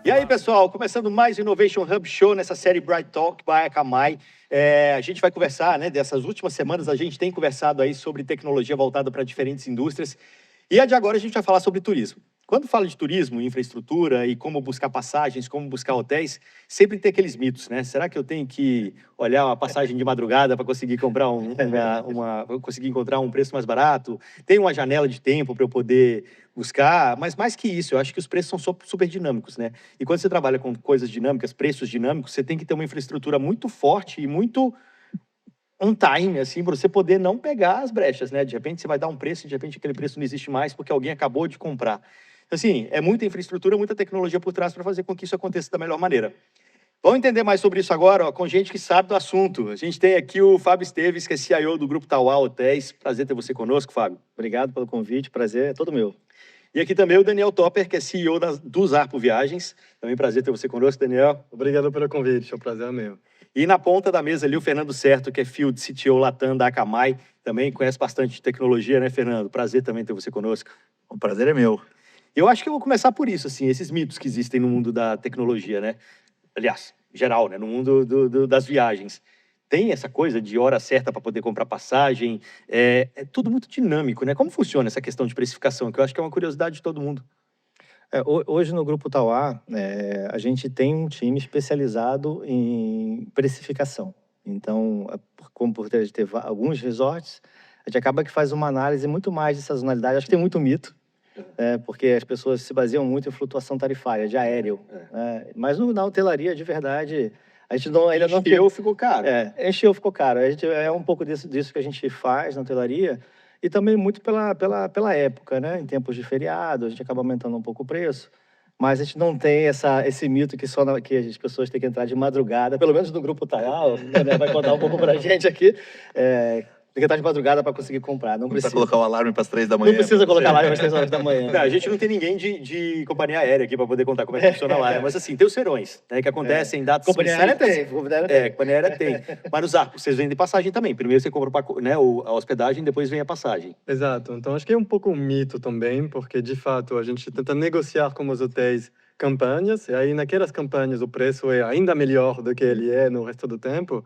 E aí, pessoal, começando mais o Innovation Hub Show nessa série Bright Talk by Akamai. A gente vai conversar, né, dessas últimas semanas a gente tem conversado aí sobre tecnologia voltada para diferentes indústrias. E a de agora a gente vai falar sobre turismo. Quando fala de turismo, infraestrutura e como buscar passagens, como buscar hotéis, sempre tem aqueles mitos, né? Será que eu tenho que olhar uma passagem de madrugada para conseguir comprar conseguir encontrar um preço mais barato? Tem uma janela de tempo para eu poder buscar? Mas mais que isso, eu acho que os preços são super dinâmicos, né? E quando você trabalha com coisas dinâmicas, preços dinâmicos, você tem que ter uma infraestrutura muito forte e muito on time, assim, para você poder não pegar as brechas, né? De repente você vai dar um preço e de repente aquele preço não existe mais porque alguém acabou de comprar. Assim, é muita infraestrutura, muita tecnologia por trás para fazer com que isso aconteça da melhor maneira. Vamos entender mais sobre isso agora, ó, com gente que sabe do assunto. A gente tem aqui o Fábio Esteves, que é CIO do Grupo Tauá Hotéis. Prazer ter você conosco, Fábio. Obrigado pelo convite, prazer é todo meu. E aqui também o Daniel Topper, que é CEO do Zarpo Viagens. Também prazer ter você conosco, Daniel. Obrigado pelo convite, é um prazer meu. E na ponta da mesa ali o Fernando Certo, que é Field CTO Latam da Akamai. Também conhece bastante de tecnologia, né, Fernando? Prazer também ter você conosco. O prazer é meu. Eu acho que eu vou começar por isso, assim, esses mitos que existem no mundo da tecnologia, né? Aliás, geral, né? No mundo das viagens. Tem essa coisa de hora certa para poder comprar passagem. É tudo muito dinâmico, né? Como funciona essa questão de precificação? Que eu acho que é uma curiosidade de todo mundo. Hoje no Grupo Tauá, a gente tem um time especializado em precificação. Então, como por ter alguns resorts, a gente acaba que faz uma análise muito mais de sazonalidade. Acho que tem muito mito, porque as pessoas se baseiam muito em flutuação tarifária, de aéreo. Mas na hotelaria, de verdade, a gente ainda não... Encheu, ficou caro. Encheu, ficou caro. É um pouco disso que a gente faz na hotelaria. E também muito pela época, né? Em tempos de feriado, a gente acaba aumentando um pouco o preço. Mas a gente não tem esse mito que que as pessoas têm que entrar de madrugada, pelo menos no Grupo Tauá, né? Vai contar um pouco pra gente aqui. Tem que entrar de madrugada para conseguir comprar. Não precisa colocar o alarme para as 3 da manhã. Não precisa colocar alarme para as 3 horas da manhã. Não, a gente não tem ninguém de companhia aérea aqui para poder contar como é que funciona lá. Mas assim, tem os serões, né? Que acontecem em datas... Companhia aérea tem. Companhia aérea tem. Mas nos Zarpos, vocês vendem passagem também. Primeiro você compra a hospedagem, depois vem a passagem. Exato. Então, acho que é um pouco um mito também, porque, de fato, a gente tenta negociar com os hotéis campanhas, e aí naquelas campanhas o preço é ainda melhor do que ele é no resto do tempo.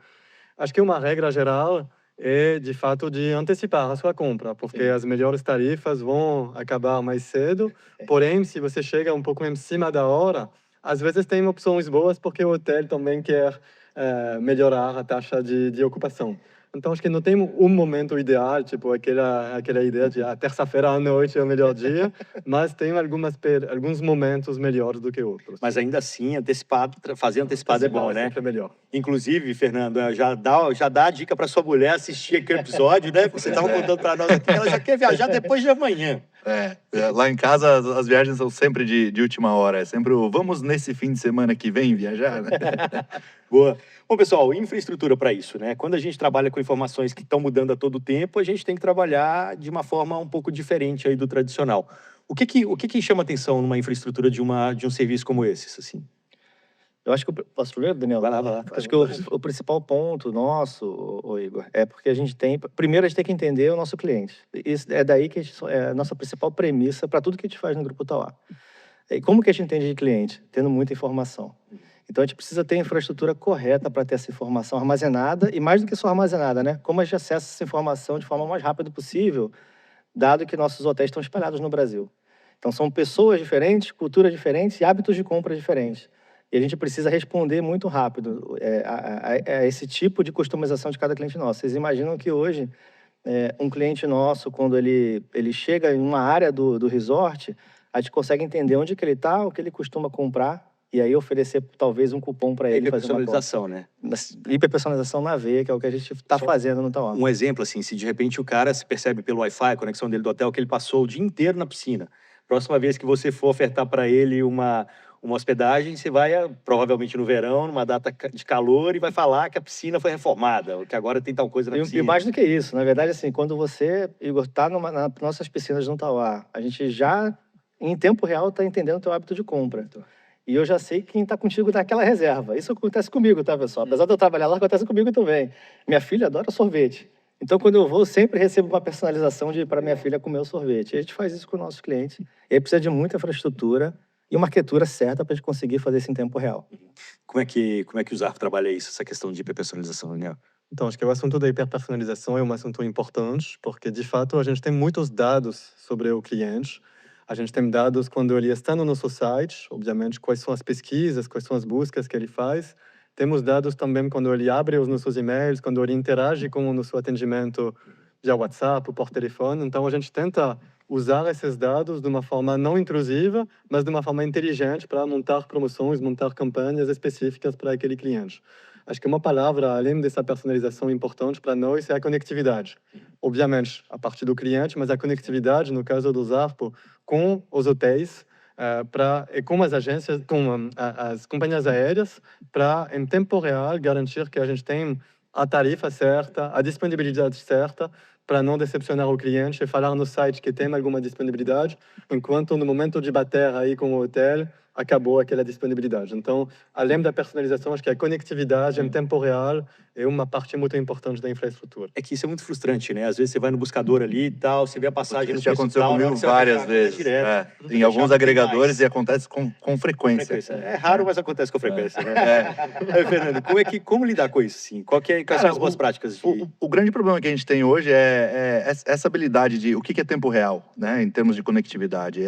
Acho que uma regra geral é, de fato, de antecipar a sua compra, porque as melhores tarifas vão acabar mais cedo, porém, se você chega um pouco em cima da hora, às vezes tem opções boas, porque o hotel também quer melhorar a taxa de ocupação. Então, acho que não tem um momento ideal, tipo aquela ideia de terça-feira à noite é o melhor dia, mas tem alguns momentos melhores do que outros. Mas ainda assim, fazer antecipado é bom, né? Sempre é melhor. Inclusive, Fernando, já dá a dica para sua mulher assistir aquele episódio, né? Você estava contando para nós aqui que ela já quer viajar depois de amanhã. Lá em casa as viagens são sempre de última hora. É sempre vamos nesse fim de semana que vem viajar, né? Boa. Bom, pessoal, infraestrutura para isso, né? Quando a gente trabalha com informações que estão mudando a todo tempo, a gente tem que trabalhar de uma forma um pouco diferente aí do tradicional. O que chama atenção numa infraestrutura de um serviço como esse, assim? Eu acho que... Posso primeiro, Daniel? Vai lá. Acho que o principal ponto nosso, Igor, é porque a gente tem... Primeiro, a gente tem que entender o nosso cliente. Isso é daí que é a nossa principal premissa para tudo que a gente faz no Grupo Tauá. E como que a gente entende de cliente? Tendo muita informação. Então, a gente precisa ter a infraestrutura correta para ter essa informação armazenada, e mais do que só armazenada, né? Como a gente acessa essa informação de forma mais rápida possível, dado que nossos hotéis estão espalhados no Brasil. Então, são pessoas diferentes, culturas diferentes e hábitos de compra diferentes. E a gente precisa responder muito rápido a esse tipo de customização de cada cliente nosso. Vocês imaginam que hoje, um cliente nosso, quando ele chega em uma área do resort, a gente consegue entender onde que ele está, o que ele costuma comprar, e aí oferecer talvez um cupom para ele fazer uma hiperpersonalização, né? Hiperpersonalização na veia, que é o que a gente está fazendo no Tauá. Um exemplo, assim, se de repente o cara se percebe pelo Wi-Fi, a conexão dele do hotel, que ele passou o dia inteiro na piscina. Próxima vez que você for ofertar para ele uma hospedagem, você vai, provavelmente no verão, numa data de calor, e vai falar que a piscina foi reformada, que agora tem tal coisa na piscina. E mais do que isso, na verdade, assim, quando você, Igor, está nas nossas piscinas no Tauá, a gente já, em tempo real, está entendendo o teu hábito de compra. E eu já sei quem está contigo naquela reserva. Isso acontece comigo, tá, pessoal? Apesar de eu trabalhar lá, acontece comigo também. Minha filha adora sorvete. Então, quando eu vou, eu sempre recebo uma personalização para minha filha comer o sorvete. E a gente faz isso com os nossos clientes. E aí precisa de muita infraestrutura e uma arquitetura certa para a gente conseguir fazer isso em tempo real. Como é que o Zarp trabalha isso, essa questão de hiperpersonalização, Daniel? Então, acho que o assunto da hiperpersonalização é um assunto importante, porque, de fato, a gente tem muitos dados sobre o cliente. A gente tem dados quando ele está no nosso site, obviamente, quais são as pesquisas, quais são as buscas que ele faz. Temos dados também quando ele abre os nossos e-mails, quando ele interage com o nosso atendimento via WhatsApp ou por telefone. Então, a gente tenta usar esses dados de uma forma não intrusiva, mas de uma forma inteligente para montar promoções, montar campanhas específicas para aquele cliente. Acho que uma palavra, além dessa personalização importante para nós, é a conectividade. Obviamente, a partir do cliente, mas a conectividade, no caso do Zarpo, com os hotéis, e com as agências, com as companhias aéreas, para, em tempo real, garantir que a gente tem a tarifa certa, a disponibilidade certa, para não decepcionar o cliente e falar no site que tem alguma disponibilidade, enquanto no momento de bater aí com o hotel, acabou aquela disponibilidade. Então, além da personalização, acho que a conectividade em tempo real é uma parte muito importante da infraestrutura. É que isso é muito frustrante, né? Às vezes você vai no buscador ali e tal, você vê a passagem no Isso já preço aconteceu tal, na hora comigo que você vai várias fechar, acontece vezes. direto. É. Tem Em que alguns achar que tem agregadores mais. e acontece com frequência. É raro, mas acontece com frequência, né? É. Aí, Fernando, como lidar com isso, sim? Quais Cara, são as boas práticas de... o grande problema que a gente tem hoje é essa habilidade de o que é tempo real, né, em termos de conectividade.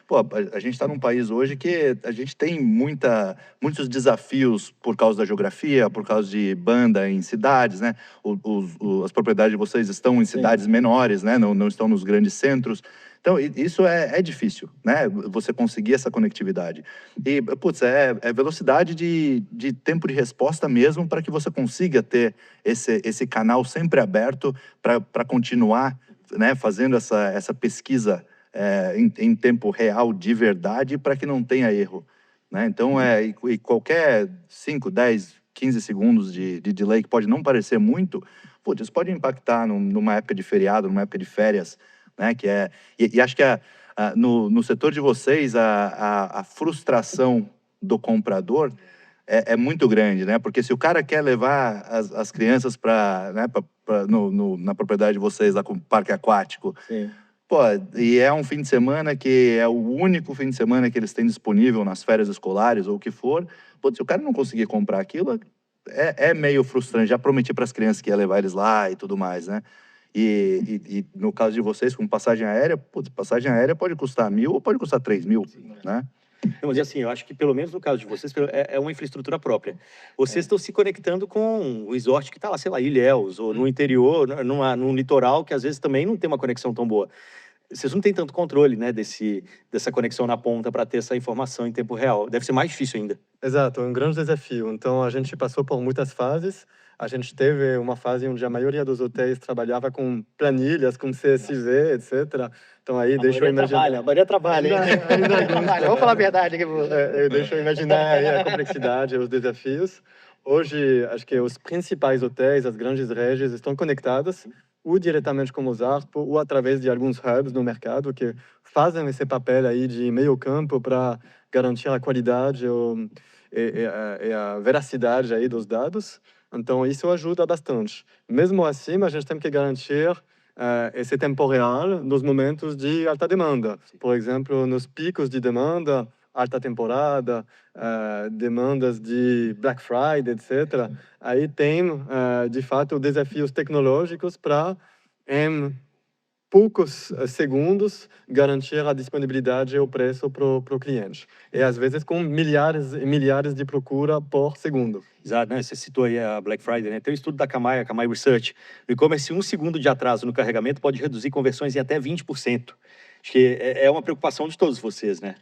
Pô, a gente está num país hoje que a gente tem muitos desafios por causa da geografia, por causa de banda em cidades, né? As propriedades de vocês estão em cidades menores, né? Não estão nos grandes centros. Então, isso é difícil, né? Você conseguir essa conectividade. E, putz, é velocidade de tempo de resposta mesmo para que você consiga ter esse canal sempre aberto para continuar, né, fazendo essa pesquisa em tempo real de verdade para que não tenha erro, né? Então, e qualquer 5, 10, 15 segundos de delay, que pode não parecer muito, putz, isso pode impactar numa época de feriado, numa época de férias, né? E acho que no setor de vocês, a frustração do comprador é muito grande, né? Porque se o cara quer levar as crianças né, na propriedade de vocês, lá com o parque aquático, Sim. pô, e é um fim de semana que é o único fim de semana que eles têm disponível nas férias escolares ou o que for, pô, se o cara não conseguir comprar aquilo, é meio frustrante. Já prometi para as crianças que ia levar eles lá e tudo mais, né? E no caso de vocês, com passagem aérea, putz, passagem aérea pode custar 1.000 ou pode custar 3.000, né? Não, mas assim, eu acho que pelo menos no caso de vocês, é uma infraestrutura própria. Vocês estão se conectando com o resort que está lá, sei lá, Ilhéus, ou no interior, num litoral, que às vezes também não tem uma conexão tão boa. Vocês não têm tanto controle, né, dessa conexão na ponta para ter essa informação em tempo real. Deve ser mais difícil ainda. Exato, é um grande desafio. Então, a gente passou por muitas fases. A gente teve uma fase onde a maioria dos hotéis trabalhava com planilhas, com CSV, etc. Então, aí deixa eu imaginar... A maioria trabalha, hein? Ainda Trabalha. Vamos falar a verdade aqui. Deixa eu imaginar aí a complexidade, os desafios. Hoje, acho que os principais hotéis, as grandes redes, estão conectadas, ou diretamente com o Zarpo, ou através de alguns hubs no mercado que fazem esse papel aí de meio campo para garantir a qualidade e a veracidade aí dos dados. Então, isso ajuda bastante. Mesmo assim, a gente tem que garantir esse tempo real nos momentos de alta demanda. Por exemplo, nos picos de demanda, alta temporada, demandas de Black Friday, etc. Aí tem, de fato, desafios tecnológicos para, em poucos segundos, garantir a disponibilidade e o preço para o cliente. E, às vezes, com milhares e milhares de procura por segundo. Exato, né? Você citou aí a Black Friday, né? Tem um estudo da Camai, a Camai Research. No e-commerce, 1 segundo de atraso no carregamento pode reduzir conversões em até 20%. Acho que é uma preocupação de todos vocês, né?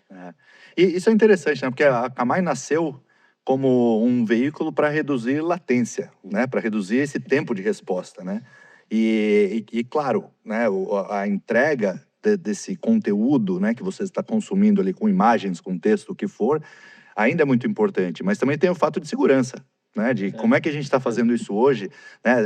E isso é interessante, né? Porque a Camai nasceu como um veículo para reduzir latência, né? Para reduzir esse tempo de resposta, né? E claro, né? A entrega desse conteúdo, né? Que você está consumindo ali com imagens, com texto, o que for, ainda é muito importante. Mas também tem o fato de segurança, né? De como é que a gente está fazendo isso hoje, né?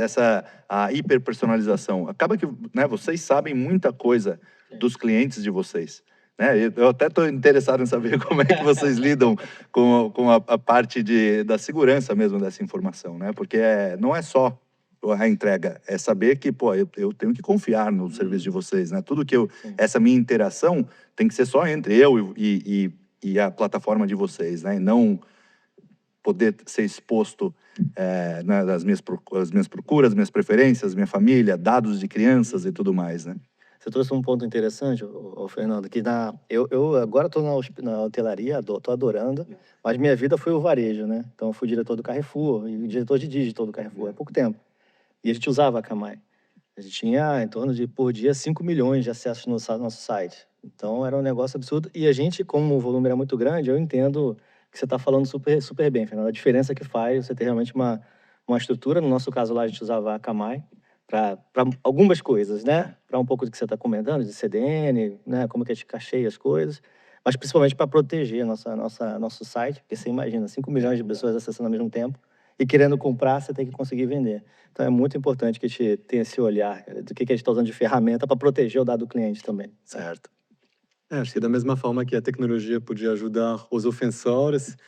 A hiperpersonalização. Acaba que, né? Vocês sabem muita coisa dos clientes de vocês, né? Eu até estou interessado em saber como é que vocês lidam com a parte da segurança mesmo dessa informação, né? Porque não é só a entrega, é saber que, pô, eu tenho que confiar no serviço de vocês, né? Tudo que Sim. essa minha interação tem que ser só entre eu e a plataforma de vocês, né? E não poder ser exposto né, as minhas procuras, minhas preferências, minha família, dados de crianças e tudo mais, né? Você trouxe um ponto interessante, Fernando, que eu agora estou na hotelaria, estou adorando, mas minha vida foi o varejo, né? Então, eu fui diretor do Carrefour e diretor de digital do Carrefour há pouco tempo. E a gente usava a Camai. A gente tinha em torno de, por dia, 5 milhões de acessos no nosso site. Então, era um negócio absurdo. E a gente, como o volume era muito grande, eu entendo que você está falando super, super bem, Fernando. A diferença que faz você ter realmente uma estrutura. No nosso caso lá, a gente usava a Camai para algumas coisas, né? Para um pouco do que você está comentando, de CDN, né? Como que a gente cacheia as coisas. Mas principalmente para proteger nosso site, porque você imagina, 5 milhões de pessoas acessando ao mesmo tempo e querendo comprar, você tem que conseguir vender. Então, é muito importante que a gente tenha esse olhar do que a gente está usando de ferramenta para proteger o dado do cliente também. Certo. Acho que da mesma forma que a tecnologia podia ajudar os ofensores,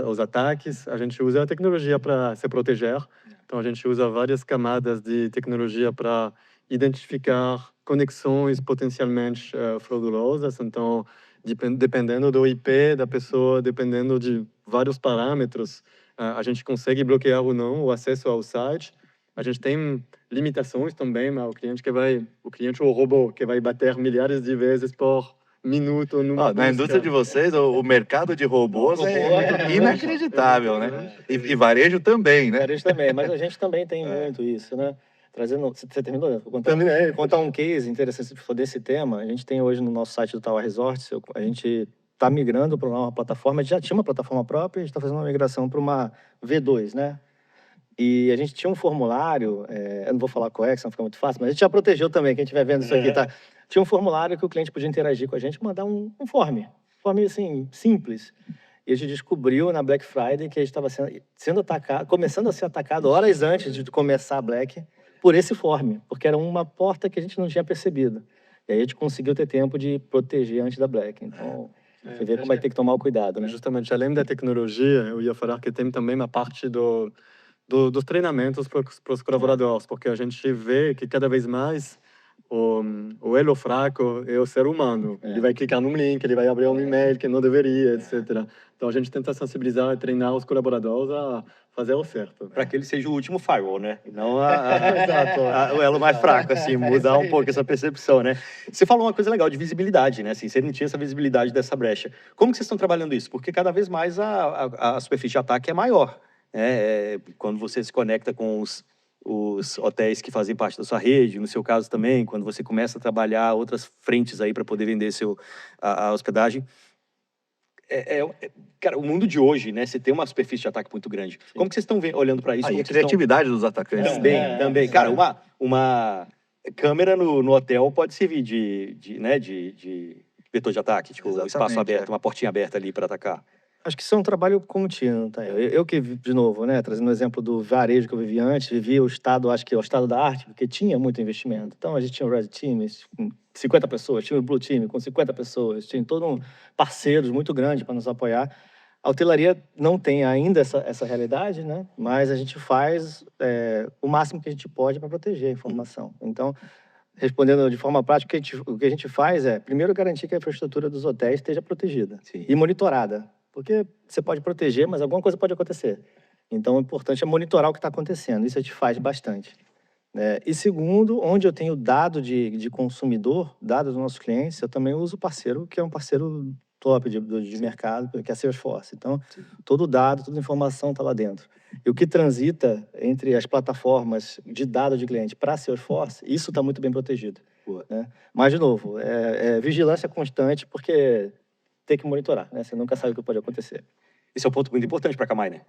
os ataques, a gente usa a tecnologia para se proteger. Então, a gente usa várias camadas de tecnologia para identificar conexões potencialmente fraudulosas. Então, dependendo do IP da pessoa, dependendo de vários parâmetros, a gente consegue bloquear ou não o acesso ao site. A gente tem limitações também, mas o cliente ou o robô que vai bater milhares de vezes por minuto numa Na busca. indústria de vocês, o mercado de robôs é inacreditável, né? E varejo também, né? Varejo também, mas a gente também tem muito isso, né? Trazendo, você terminou? Vou contar um case interessante desse tema. A gente tem hoje no nosso site do Tower Resorts, a gente está migrando para uma plataforma, a gente já tinha uma plataforma própria, a gente está fazendo uma migração para uma V2, né? E a gente tinha um formulário, eu não vou falar qual é, que senão fica muito fácil, mas a gente já protegeu também, quem estiver vendo isso aqui, tá? Tinha um formulário que o cliente podia interagir com a gente, mandar um form, assim, simples. E a gente descobriu na Black Friday que a gente estava sendo atacado, começando a ser atacado horas antes de começar a Black, por esse form, porque era uma porta que a gente não tinha percebido. E aí a gente conseguiu ter tempo de proteger antes da Black. Então, você vê como vai ter que tomar o cuidado, né? Justamente, além da tecnologia, eu ia falar que tem também uma parte dos treinamentos para os colaboradores, porque a gente vê que cada vez mais o elo fraco é o ser humano. Ele vai clicar num link, ele vai abrir um e-mail que não deveria, etc. Então a gente tenta sensibilizar e treinar os colaboradores a fazer o certo. Para que ele seja o último firewall, né? E não Exato. o elo mais fraco, assim, mudar um pouco essa percepção, né? Você falou uma coisa legal de visibilidade, né? Assim, você não tinha essa visibilidade dessa brecha. Como que vocês estão trabalhando isso? Porque cada vez mais a superfície de ataque é maior. Quando você se conecta com os hotéis que fazem parte da sua rede, no seu caso também, quando você começa a trabalhar outras frentes aí para poder vender a hospedagem. Cara, o mundo de hoje, né? Você tem uma superfície de ataque muito grande. Como que vocês estão olhando para isso? E Como a que vocês criatividade dos atacantes. também. Cara, uma câmera no hotel pode servir de vetor de ataque, tipo, um espaço Exatamente, aberto, uma portinha aberta ali para atacar. Acho que isso é um trabalho contínuo, tá? Eu que, de novo, né, trazendo o exemplo do varejo que eu vivi antes, vivi o estado, acho que o estado da arte, porque tinha muito investimento. Então, a gente tinha o Red Team com 50 pessoas, tinha o Blue Team com 50 pessoas, tinha parceiros muito grandes para nos apoiar. A hotelaria não tem ainda essa realidade, né? Mas a gente faz o máximo que a gente pode para proteger a informação. Então, respondendo de forma prática, o que a gente faz é, primeiro, garantir que a infraestrutura dos hotéis esteja protegida. Sim. E monitorada. Porque você pode proteger, mas alguma coisa pode acontecer. Então, o importante é monitorar o que está acontecendo. Isso a gente faz bastante. E segundo, onde eu tenho dado de consumidor, dados dos nossos clientes, eu também uso parceiro, que é um parceiro top de mercado, que é a Salesforce. Então, todo dado, toda informação está lá dentro. E o que transita entre as plataformas de dados de cliente para a Salesforce, isso está muito bem protegido. Né? Mas, de novo, vigilância constante, porque tem que monitorar, né? Você nunca sabe o que pode acontecer. Esse é um ponto muito importante para a Camai, né?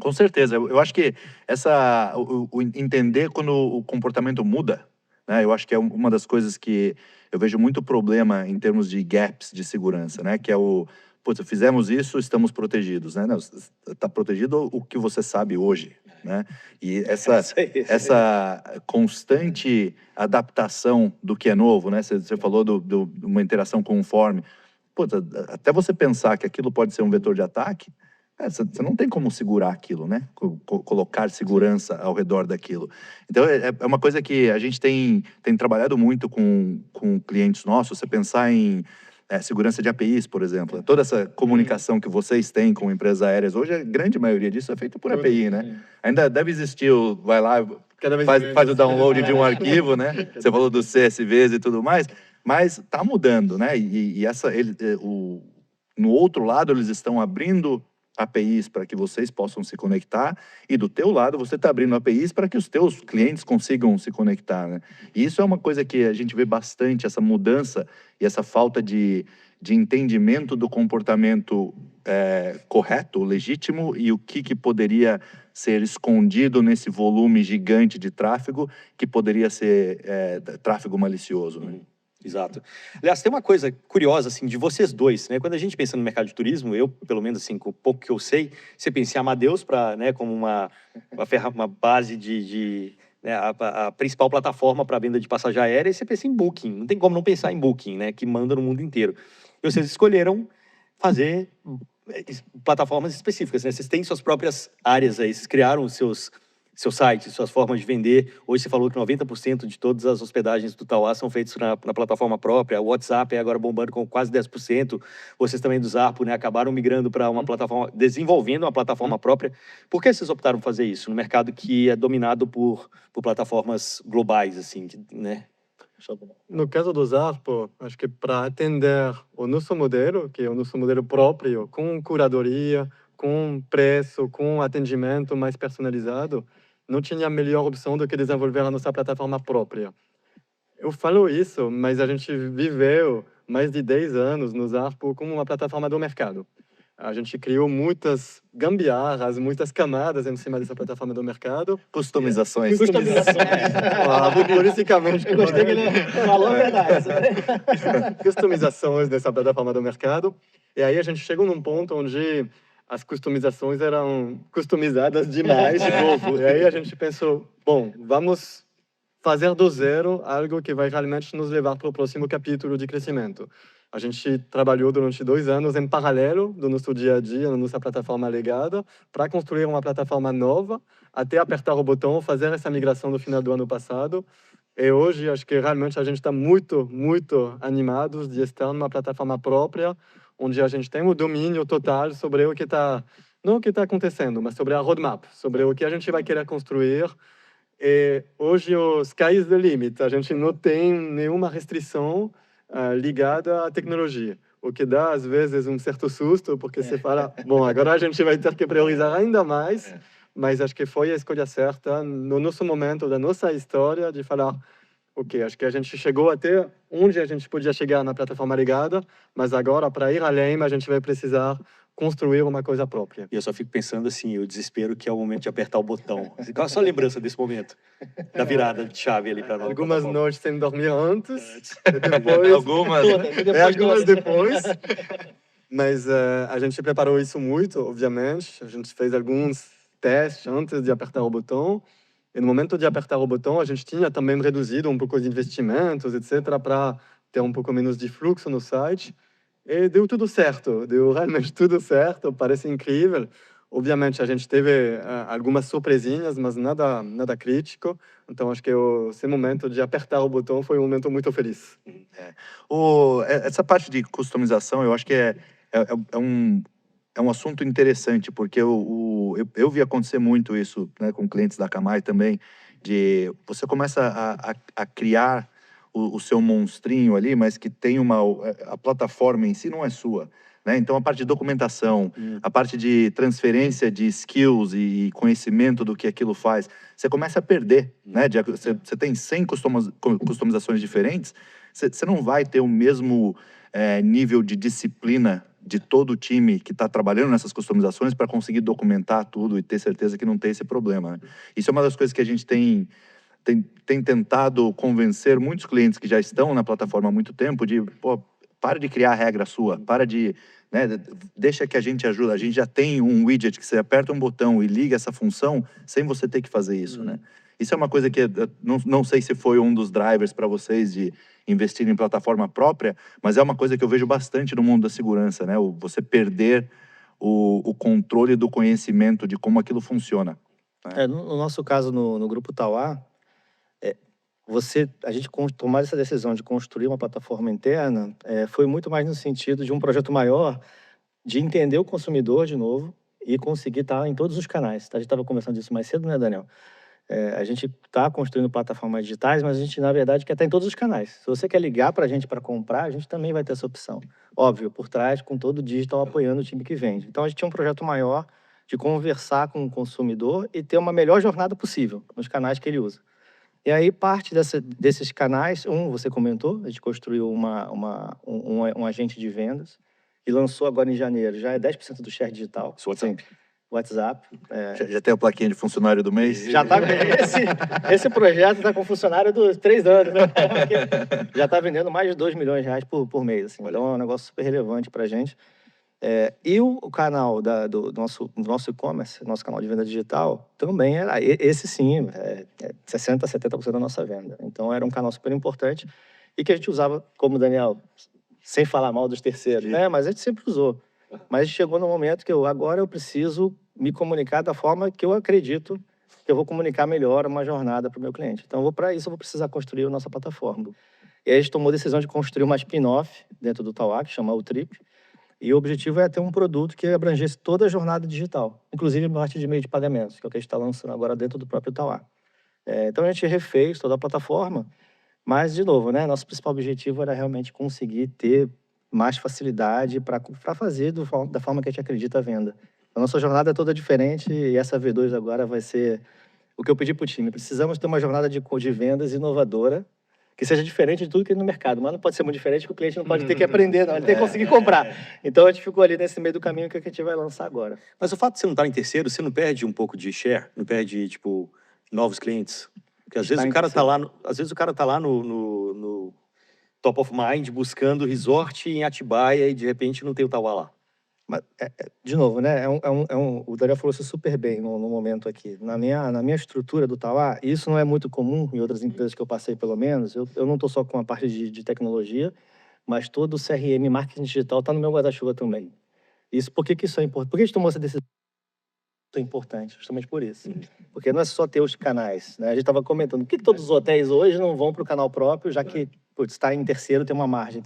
Com certeza. Eu acho que o entender quando o comportamento muda, né? Eu acho que é uma das coisas que eu vejo muito problema em termos de gaps de segurança, né? Que é putz, fizemos isso, estamos protegidos, né? Não, está protegido o que você sabe hoje, né? E essa constante adaptação do que é novo, né? Você falou de uma interação com um form. Putz, até você pensar que aquilo pode ser um vetor de ataque, Você não tem como segurar aquilo, né? Colocar segurança ao redor daquilo. Então, é uma coisa que a gente tem trabalhado muito com clientes nossos. Você pensar em segurança de APIs, por exemplo. Toda essa comunicação que vocês têm com empresas aéreas, hoje a grande maioria disso é feita por API, né? Ainda deve existir vai lá, faz o download de um arquivo, né? Você falou dos CSVs e tudo mais, mas está mudando, né? No outro lado, eles estão abrindo APIs para que vocês possam se conectar, e do teu lado você está abrindo APIs para que os teus clientes consigam se conectar, né? E isso é uma coisa que a gente vê bastante, essa mudança e essa falta de entendimento do comportamento correto, legítimo, e o que poderia ser escondido nesse volume gigante de tráfego, que poderia ser tráfego malicioso, né? Exato. Aliás, tem uma coisa curiosa, assim, de vocês dois, né? Quando a gente pensa no mercado de turismo, eu, pelo menos, assim, com o pouco que eu sei, você pensa em Amadeus né, como uma base né, a principal plataforma para venda de passagem aérea, e você pensa em Booking. Não tem como não pensar em Booking, né? Que manda no mundo inteiro. E vocês escolheram fazer plataformas específicas, né? Vocês têm suas próprias áreas aí, vocês criaram os seus site, suas formas de vender. Hoje você falou que 90% de todas as hospedagens do Tauá são feitas na plataforma própria. O WhatsApp é agora bombando com quase 10%. Vocês também do Zarpo, né, acabaram migrando para uma plataforma, desenvolvendo uma plataforma própria. Por que vocês optaram por fazer isso no mercado que é dominado por plataformas globais, assim, né? No caso do Zarpo, acho que para atender o nosso modelo, que é o nosso modelo próprio, com curadoria, com preço, com atendimento mais personalizado, não tinha melhor opção do que desenvolver a nossa plataforma própria. Eu falo isso, mas a gente viveu mais de 10 anos no Zarpo como uma plataforma do mercado. A gente criou muitas gambiarras, muitas camadas em cima dessa plataforma do mercado. Customizações. Politicamente. Eu gostei que ele falou a verdade. Customizações dessa plataforma do mercado. E aí a gente chegou num ponto onde as customizações eram customizadas demais de novo. E aí a gente pensou, bom, vamos fazer do zero algo que vai realmente nos levar para o próximo capítulo de crescimento. A gente trabalhou durante 2 anos em paralelo do nosso dia a dia, na nossa plataforma legada, para construir uma plataforma nova, até apertar o botão, fazer essa migração no final do ano passado. E hoje, acho que realmente a gente está muito, muito animados de estar numa plataforma própria, onde a gente tem o domínio total sobre o que está, não o que está acontecendo, mas sobre a roadmap, sobre o que a gente vai querer construir. E hoje o sky is the limit, a gente não tem nenhuma restrição ligada à tecnologia, o que dá às vezes um certo susto, porque você fala, bom, agora a gente vai ter que priorizar ainda mais, mas acho que foi a escolha certa no nosso momento da nossa história de falar, ok, acho que a gente chegou até onde a gente podia chegar na plataforma ligada, mas agora para ir além a gente vai precisar construir uma coisa própria. E eu só fico pensando assim, o desespero que é o momento de apertar o botão. Qual a sua lembrança desse momento? Da virada de chave ali para nós? Algumas noites sem dormir antes, depois... Algumas depois. Mas a gente preparou isso muito, obviamente. A gente fez alguns testes antes de apertar o botão. E no momento de apertar o botão, a gente tinha também reduzido um pouco de investimentos, etc., para ter um pouco menos de fluxo no site. E deu tudo certo, deu realmente tudo certo, parece incrível. Obviamente, a gente teve algumas surpresinhas, mas nada crítico. Então, acho que esse momento de apertar o botão foi um momento muito feliz. Essa parte de customização, eu acho que é um assunto interessante, porque eu vi acontecer muito isso, né, com clientes da Akamai também, de você começa a criar o seu monstrinho ali, mas que tem a plataforma em si não é sua, né? Então a parte de documentação, a parte de transferência de skills e conhecimento do que aquilo faz, você começa a perder, né? Você tem 100 customizações diferentes, você não vai ter o mesmo nível de disciplina de todo o time que está trabalhando nessas customizações para conseguir documentar tudo e ter certeza que não tem esse problema, né? Isso é uma das coisas que a gente tem tentado convencer muitos clientes que já estão na plataforma há muito tempo de, pô, para de criar regra sua, para de, né, deixa que a gente ajuda, a gente já tem um widget que você aperta um botão e liga essa função sem você ter que fazer isso, né? Isso é uma coisa que não sei se foi um dos drivers para vocês de investir em plataforma própria, mas é uma coisa que eu vejo bastante no mundo da segurança, né? Você perder o controle do conhecimento de como aquilo funciona. No nosso caso, no Grupo Tauá, a gente tomar essa decisão de construir uma plataforma interna foi muito mais no sentido de um projeto maior, de entender o consumidor de novo e conseguir estar em todos os canais. A gente estava conversando disso mais cedo, né, Daniel? A gente está construindo plataformas digitais, mas a gente, na verdade, quer estar em todos os canais. Se você quer ligar para a gente para comprar, a gente também vai ter essa opção. Óbvio, por trás, com todo o digital apoiando o time que vende. Então, a gente tinha um projeto maior de conversar com o consumidor e ter uma melhor jornada possível nos canais que ele usa. E aí, parte desses canais, você comentou, a gente construiu um agente de vendas e lançou agora em janeiro, já é 10% do share digital. WhatsApp. WhatsApp. Já tem a plaquinha de funcionário do mês? Já tá, esse projeto está com funcionário dos 3 anos, né? Porque já está vendendo mais de 2 milhões de reais por mês. Assim. Então, é um negócio super relevante para a gente. E o canal do nosso e-commerce, nosso canal de venda digital, também era, esse sim, 60%, 70% da nossa venda. Então, era um canal super importante e que a gente usava, como o Daniel, sem falar mal dos terceiros, né? Mas a gente sempre usou. Mas chegou no momento que agora eu preciso me comunicar da forma que eu acredito que eu vou comunicar melhor uma jornada para o meu cliente. Então, para isso, eu vou precisar construir a nossa plataforma. E aí a gente tomou a decisão de construir uma spin-off dentro do Tauá, que chama o Trip. E o objetivo é ter um produto que abrangesse toda a jornada digital, inclusive a parte de meio de pagamentos, que é o que a gente está lançando agora dentro do próprio Tauá. Então, a gente refez toda a plataforma, mas, de novo, né, nosso principal objetivo era realmente conseguir ter mais facilidade para fazer da forma que a gente acredita a venda. A nossa jornada é toda diferente e essa V2 agora vai ser o que eu pedi para o time. Precisamos ter uma jornada de vendas inovadora, que seja diferente de tudo que tem no mercado. Mas não pode ser muito diferente, porque o cliente não pode ter que aprender, não. Ele tem que conseguir comprar. Então, a gente ficou ali nesse meio do caminho que a gente vai lançar agora. Mas o fato de você não estar em terceiro, você não perde um pouco de share? Não perde, tipo, novos clientes? Porque às vezes o cara tá lá no top of mind buscando resort em Atibaia e de repente não tem o Tauá lá. Mas, de novo, né? O Daniel falou isso super bem no momento aqui. Na minha estrutura do Tauá, isso não é muito comum em outras empresas que eu passei, pelo menos. Eu não estou só com a parte de tecnologia, mas todo o CRM, marketing digital, está no meu guarda-chuva também. Por que isso é importante? Por que a gente tomou essa decisão? É importante, justamente por isso. Porque não é só ter os canais, né? A gente estava comentando, por que todos os hotéis hoje não vão para o canal próprio, já que está em terceiro, tem uma margem?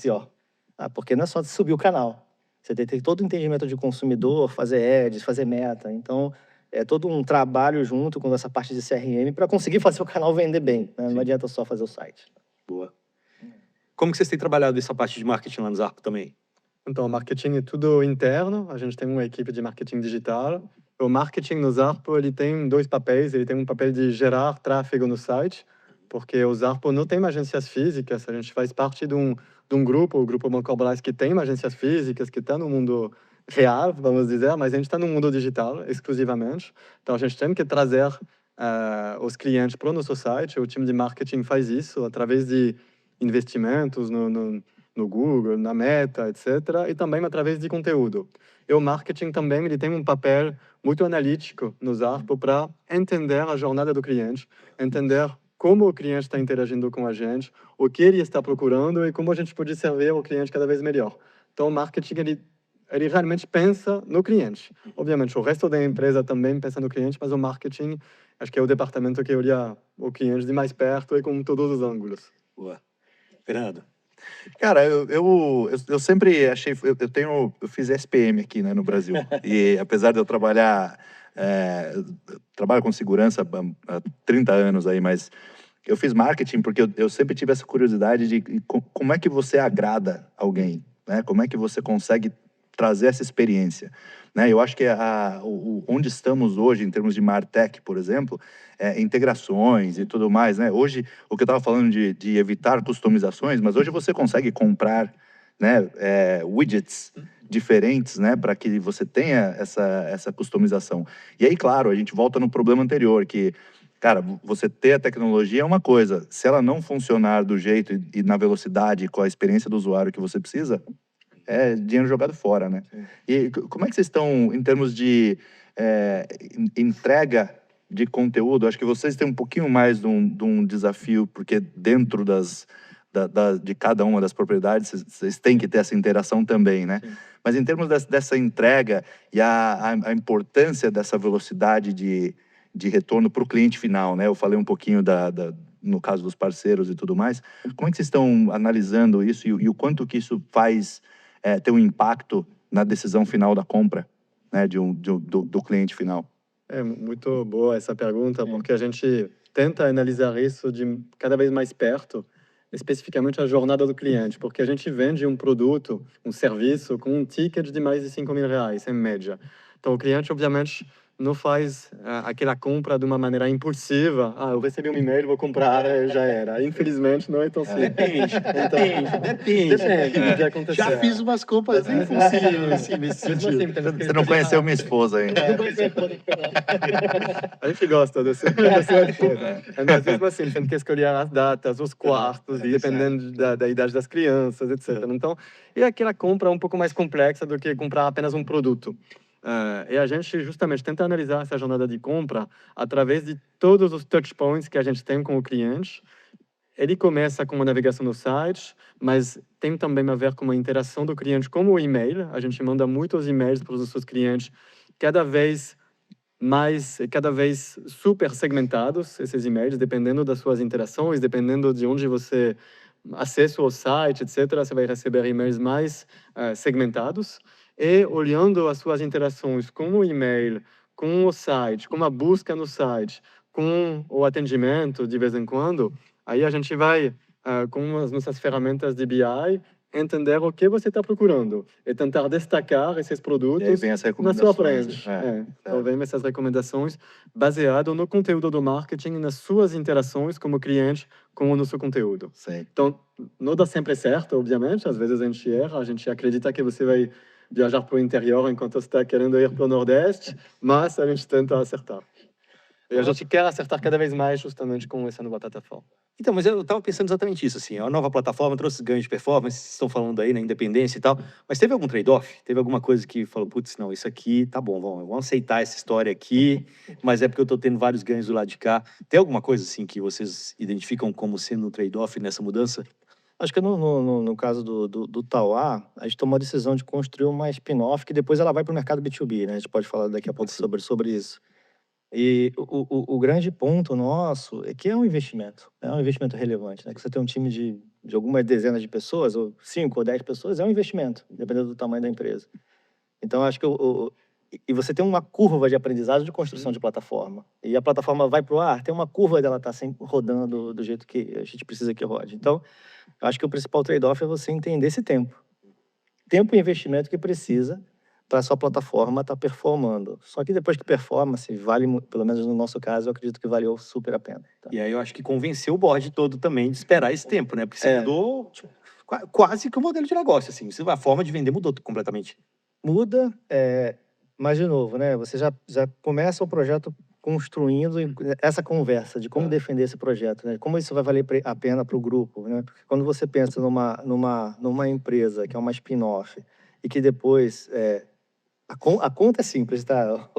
Porque não é só subir o canal. Você tem que ter todo o entendimento de consumidor, fazer ads, fazer meta. Então, é todo um trabalho junto com essa parte de CRM para conseguir fazer o canal vender bem. Né? Não adianta só fazer o site. Boa. Como que vocês têm trabalhado essa parte de marketing lá no Zarpo também? Então, o marketing é tudo interno. A gente tem uma equipe de marketing digital. O marketing no Zarpo, ele tem 2 papéis. Ele tem um papel de gerar tráfego no site, porque o Zarpo não tem agências físicas. A gente faz parte de um grupo, o Grupo Bancorbras, que tem agências físicas, que está no mundo real, vamos dizer, mas a gente está no mundo digital exclusivamente. Então, a gente tem que trazer os clientes para o nosso site. O time de marketing faz isso através de investimentos no Google, na Meta, etc. E também através de conteúdo. E o marketing também ele tem um papel muito analítico no Zarpo para entender a jornada do cliente, entender como o cliente está interagindo com a gente, o que ele está procurando e como a gente pode servir o cliente cada vez melhor. Então, o marketing, ele realmente pensa no cliente. Obviamente, o resto da empresa também pensa no cliente, mas o marketing, acho que é o departamento que olha o cliente de mais perto e com todos os ângulos. Boa. Fernando? Cara, eu sempre achei... Eu fiz SPM aqui, né, no Brasil. E apesar de eu trabalhar... eu trabalho com segurança há 30 anos aí, mas eu fiz marketing porque eu sempre tive essa curiosidade de como é que você agrada alguém, né? Como é que você consegue trazer essa experiência, né? Eu acho que onde estamos hoje, em termos de MarTech, por exemplo, integrações e tudo mais, né? Hoje, o que eu estava falando de evitar customizações, mas hoje você consegue comprar, né, widgets diferentes, né, para que você tenha essa customização. E aí, claro, a gente volta no problema anterior, que, cara, você ter a tecnologia é uma coisa, se ela não funcionar do jeito e na velocidade, com a experiência do usuário que você precisa, é dinheiro jogado fora, né? Sim. E como é que vocês estão em termos de entrega de conteúdo? Acho que vocês têm um pouquinho mais de um desafio, porque dentro de cada uma das propriedades, vocês têm que ter essa interação também, né? Sim. Mas em termos dessa entrega e a importância dessa velocidade de retorno para o cliente final, né? Eu falei um pouquinho no caso dos parceiros e tudo mais. Como é que vocês estão analisando isso e o quanto que isso faz ter um impacto na decisão final da compra, né? Do cliente final? É muito boa essa pergunta, porque a gente tenta analisar isso de cada vez mais perto, especificamente a jornada do cliente, porque a gente vende um produto, um serviço com um ticket de mais de R$ 5.000, em média. Então, o cliente, obviamente, não faz aquela compra de uma maneira impulsiva. Ah, eu recebi um e-mail, vou comprar, já era. Infelizmente, não é tão simples. Depende do que acontecer. Já fiz umas compras impulsivas, assim, nesse Mesmo sentido. assim, temos que Você não conheceu minha esposa ainda. A gente gosta desse mas mesmo assim, tem que escolher as datas, os quartos, e dependendo da idade das crianças, etc. Então, é aquela compra um pouco mais complexa do que comprar apenas um produto. E a gente justamente tenta analisar essa jornada de compra através de todos os touch points que a gente tem com o cliente. Ele começa com uma navegação no site, mas tem também a ver com uma interação do cliente com o e-mail. A gente manda muitos e-mails para os nossos clientes, cada vez super segmentados, esses e-mails, dependendo das suas interações, dependendo de onde você acessa o site, etc., você vai receber e-mails mais segmentados. E olhando as suas interações com o e-mail, com o site, com a busca no site, com o atendimento de vez em quando, aí a gente vai, com as nossas ferramentas de BI, entender o que você está procurando e tentar destacar esses E aí produtos vem as na sua recomendações. frente. Então, vem essas recomendações baseado no conteúdo do marketing e nas suas interações como cliente com o nosso conteúdo. Sim. Então, não dá sempre certo, obviamente. Às vezes a gente erra, a gente acredita que você vai viajar para o interior enquanto você está querendo ir para o Nordeste, mas a gente tenta acertar. E a gente quer acertar cada vez mais justamente com essa nova plataforma. Então, mas eu estava pensando exatamente isso, assim, a nova plataforma trouxe ganhos de performance, vocês estão falando aí, na independência e tal, mas teve algum trade-off? Teve alguma coisa que falou, putz, não, isso aqui tá bom, vamos aceitar essa história aqui, mas é porque eu estou tendo vários ganhos do lado de cá. Tem alguma coisa, assim, que vocês identificam como sendo um trade-off nessa mudança? Acho que no caso do Tauá, a gente tomou a decisão de construir uma spin-off que depois ela vai para o mercado B2B, né? A gente pode falar daqui a pouco sobre isso. E o grande ponto nosso é que é um investimento relevante, né? Que você tem um time de algumas dezenas de pessoas, ou 5 ou 10 pessoas, é um investimento, dependendo do tamanho da empresa. Então, acho que e você tem uma curva de aprendizado de construção de plataforma. E a plataforma vai para o ar, tem uma curva dela estar sempre rodando do jeito que a gente precisa que rode. Então, eu acho que o principal trade-off é você entender esse tempo. Tempo e investimento que precisa para a sua plataforma estar performando. Só que depois que performa, se vale, pelo menos no nosso caso, eu acredito que valeu super a pena. Tá? E aí eu acho que convenceu o board todo também de esperar esse tempo, né? Porque você mudou tipo, quase que o modelo de negócio, assim. A forma de vender mudou completamente. Muda, mas de novo, né? Você já começa o projeto construindo essa conversa de como defender esse projeto, né? Como isso vai valer a pena para o grupo, né? Porque quando você pensa numa empresa que é uma spin-off e que depois a conta é simples, tá?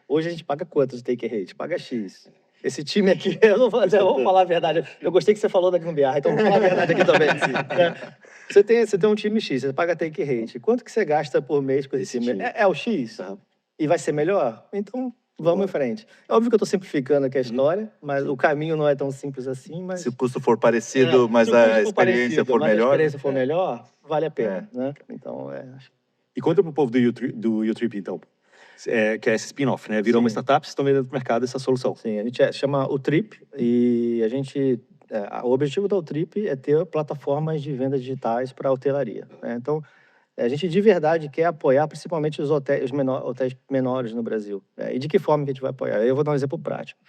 Hoje a gente paga quanto de take rate? Paga X. Esse time aqui, eu vou falar a verdade. Eu gostei que você falou da Gambiarra, então vou falar a verdade aqui também. Você tem um time X, você paga take rate. Quanto que você gasta por mês com esse time? É o X? E vai ser melhor? Então, vamos em frente. É óbvio que eu estou simplificando aqui a história, mas o caminho não é tão simples assim. Mas... Se o custo for parecido, mas a experiência for melhor... Se a experiência for melhor, vale a pena, né? Então, E conta pro povo do YouTrip, então. Que é esse spin-off, né? Virou uma startup, vocês estão vendendo pro mercado essa solução. Sim, a gente chama o Trip e a gente... o objetivo da Trip é ter plataformas de vendas digitais para hotelaria, né? Então, a gente de verdade quer apoiar principalmente os hotéis menores no Brasil. E de que forma que a gente vai apoiar? Eu vou dar um exemplo prático.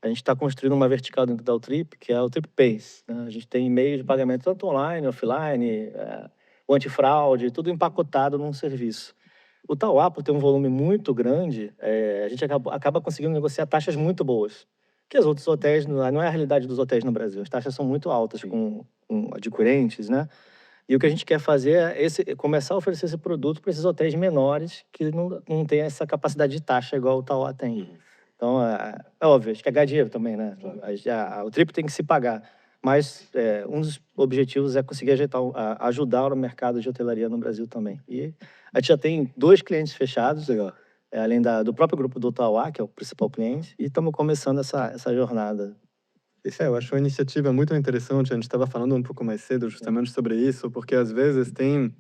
A gente está construindo uma vertical dentro da Trip, que é o Trip Pays, né? A gente tem meios de pagamento tanto online, offline, o antifraude, tudo empacotado num serviço. O Tauá, por ter um volume muito grande, a gente acaba conseguindo negociar taxas muito boas. Que os outros hotéis, não é a realidade dos hotéis no Brasil. As taxas são muito altas com adquirentes, né? E o que a gente quer fazer é começar a oferecer esse produto para esses hotéis menores que não têm essa capacidade de taxa igual o Tauá tem. Então, é óbvio, a gente quer ganhar dinheiro também, né? O Trip tem que se pagar. Mas um dos objetivos é conseguir ajudar o mercado de hotelaria no Brasil também. E a gente já tem 2 clientes fechados, além do próprio grupo do Tauá, que é o principal cliente, e estamos começando essa jornada. Eu acho uma iniciativa muito interessante. A gente estava falando um pouco mais cedo justamente sobre isso, porque às vezes tem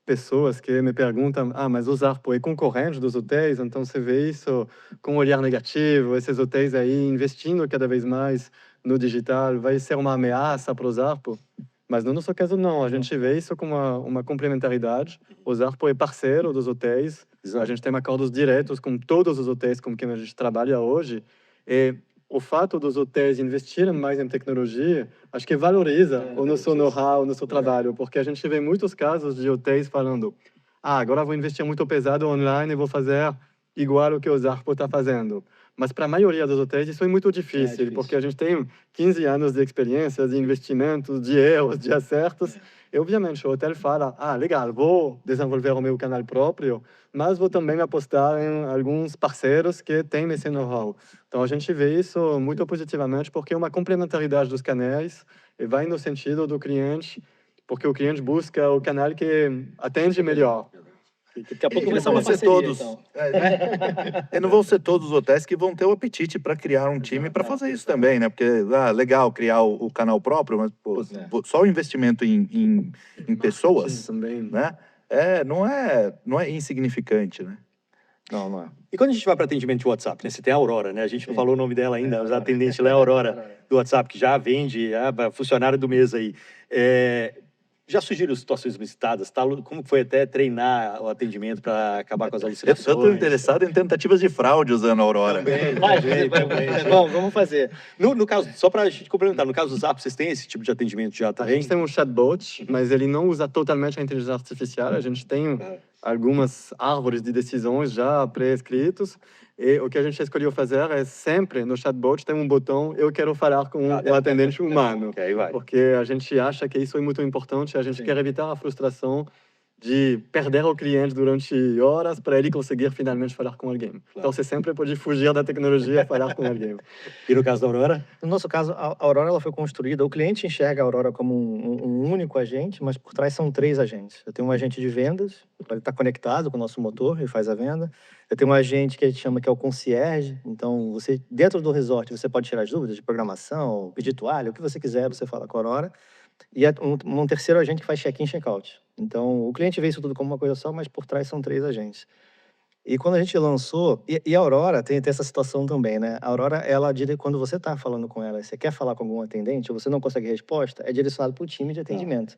pessoas que me perguntam: mas o Zarpo é concorrente dos hotéis, então você vê isso com um olhar negativo, esses hotéis aí investindo cada vez mais no digital, vai ser uma ameaça para o Zarpo? Mas no nosso caso, não. A gente vê isso como uma complementaridade. O Zarpo é parceiro dos hotéis. A gente tem acordos diretos com todos os hotéis com quem a gente trabalha hoje. E o fato dos hotéis investirem mais em tecnologia, acho que valoriza o nosso know-how, o nosso trabalho, porque a gente vê muitos casos de hotéis falando: agora vou investir muito pesado online e vou fazer igual o que o Zarpo está fazendo. Mas para a maioria dos hotéis isso é muito difícil, porque a gente tem 15 anos de experiência, de investimentos, de erros, de acertos. E, obviamente, o hotel fala: legal, vou desenvolver o meu canal próprio, mas vou também apostar em alguns parceiros que têm esse know-how. Então, a gente vê isso muito positivamente, porque é uma complementaridade dos canais e vai no sentido do cliente, porque o cliente busca o canal que atende melhor. Daqui a pouco E começar não uma vão ser parceria, todos. então. E não vão ser todos os hotéis que vão ter o apetite para criar um time para fazer isso também, né? Porque, legal criar o canal próprio, mas só o investimento em pessoas, Sim, também. né? Não é insignificante, né? Não é. E quando a gente vai para atendimento de WhatsApp, né? Você tem a Aurora, né? A gente não falou o nome dela ainda, mas a atendente lá é a Aurora do WhatsApp, que já vende, funcionária do mês aí. Já surgiram situações inusitadas, tá? Como foi até treinar o atendimento para acabar com as Eu alucinações? estou interessado em tentativas de fraude usando a Aurora. Vamos fazer. No caso, só para a gente complementar, no caso do Zap, vocês têm esse tipo de atendimento já A também? gente tem um chatbot, mas ele não usa totalmente a inteligência artificial. A gente tem algumas árvores de decisões já pré-escritos. E o que a gente escolheu fazer é sempre, no chatbot, tem um botão: eu quero falar com o atendente humano. Ok, vai. Porque a gente acha que isso é muito importante. A gente quer evitar a frustração de perder o cliente durante horas para ele conseguir finalmente falar com alguém. Então, você sempre pode fugir da tecnologia e falar com alguém. E no caso da Aurora? No nosso caso, a Aurora ela foi construída, o cliente enxerga a Aurora como um único agente, mas por trás são 3 agentes. Eu tenho um agente de vendas, ele está conectado com o nosso motor e faz a venda. Eu tenho um agente que a gente chama que é o concierge, então você, dentro do resort, você pode tirar as dúvidas de programação, pedir toalha, o que você quiser, você fala com a Aurora. E um terceiro agente que faz check-in e check-out. Então, o cliente vê isso tudo como uma coisa só, mas por trás são 3 agentes. E quando a gente lançou... E a Aurora tem essa situação também, né? A Aurora, quando você está falando com ela, você quer falar com algum atendente, ou você não consegue resposta, é direcionado para o time de atendimento.